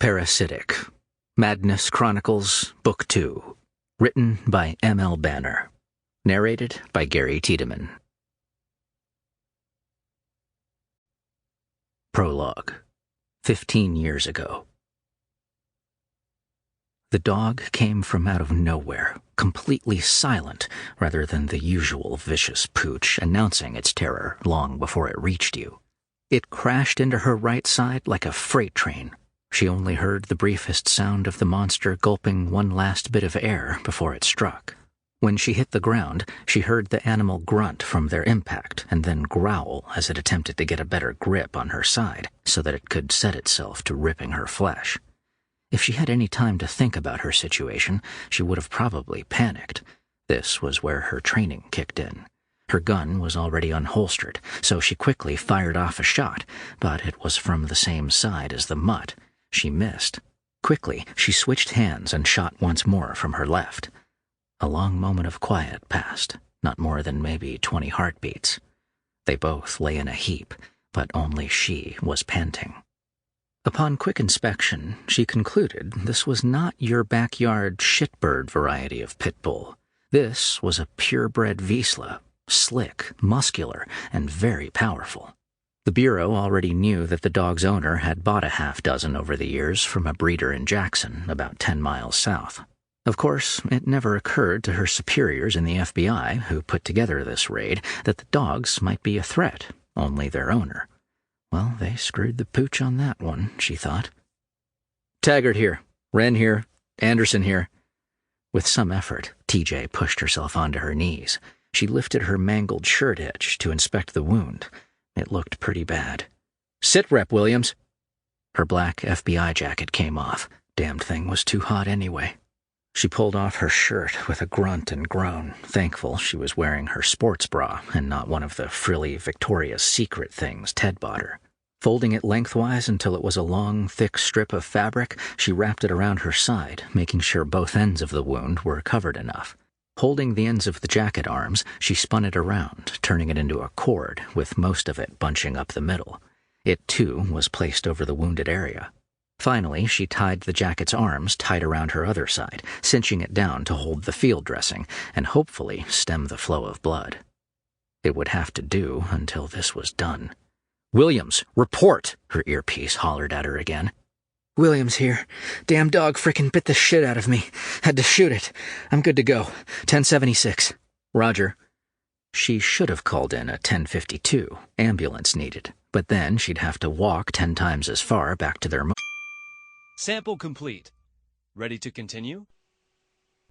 Parasitic. Madness Chronicles, Book 2. Written by M.L. Banner. Narrated by Gary Tiedemann. Prologue. 15 years ago. The dog came from out of nowhere, completely silent, rather than the usual vicious pooch announcing its terror long before it reached you. It crashed into her right side like a freight train. She only heard the briefest sound of the monster gulping one last bit of air before it struck. When she hit the ground, she heard the animal grunt from their impact and then growl as it attempted to get a better grip on her side so that it could set itself to ripping her flesh. If she had any time to think about her situation, she would have probably panicked. This was where her training kicked in. Her gun was already unholstered, so she quickly fired off a shot, but it was from the same side as the mutt. She missed. Quickly, she switched hands and shot once more from her left. A long moment of quiet passed, not more than maybe 20 heartbeats. They both lay in a heap, but only she was panting. Upon quick inspection, she concluded this was not your backyard shitbird variety of pit bull. This was a purebred Vizsla, slick, muscular, and very powerful. The Bureau already knew that the dog's owner had bought a half dozen over the years from a breeder in Jackson, about 10 miles south. Of course, it never occurred to her superiors in the FBI, who put together this raid, that the dogs might be a threat, only their owner. Well, they screwed the pooch on that one, she thought. Taggart here, Wren here, Anderson here. With some effort, TJ pushed herself onto her knees. She lifted her mangled shirt edge to inspect the wound. It looked pretty bad. Sit rep, Williams. Her black FBI jacket came off. Damned thing was too hot anyway. She pulled off her shirt with a grunt and groan, thankful she was wearing her sports bra and not one of the frilly Victoria's Secret things Ted bought her. Folding it lengthwise until it was a long, thick strip of fabric, she wrapped it around her side, making sure both ends of the wound were covered enough. Holding the ends of the jacket arms, she spun it around, turning it into a cord, with most of it bunching up the middle. It, too, was placed over the wounded area. Finally, she tied the jacket's arms tight around her other side, cinching it down to hold the field dressing and hopefully stem the flow of blood. It would have to do until this was done. "Williams, report!" her earpiece hollered at her again. "Williams here. Damn dog frickin' bit the shit out of me. Had to shoot it. I'm good to go. 1076. Roger." She should have called in a 1052. Ambulance needed. But then she'd have to walk 10 times as far back to their... Sample complete. Ready to continue?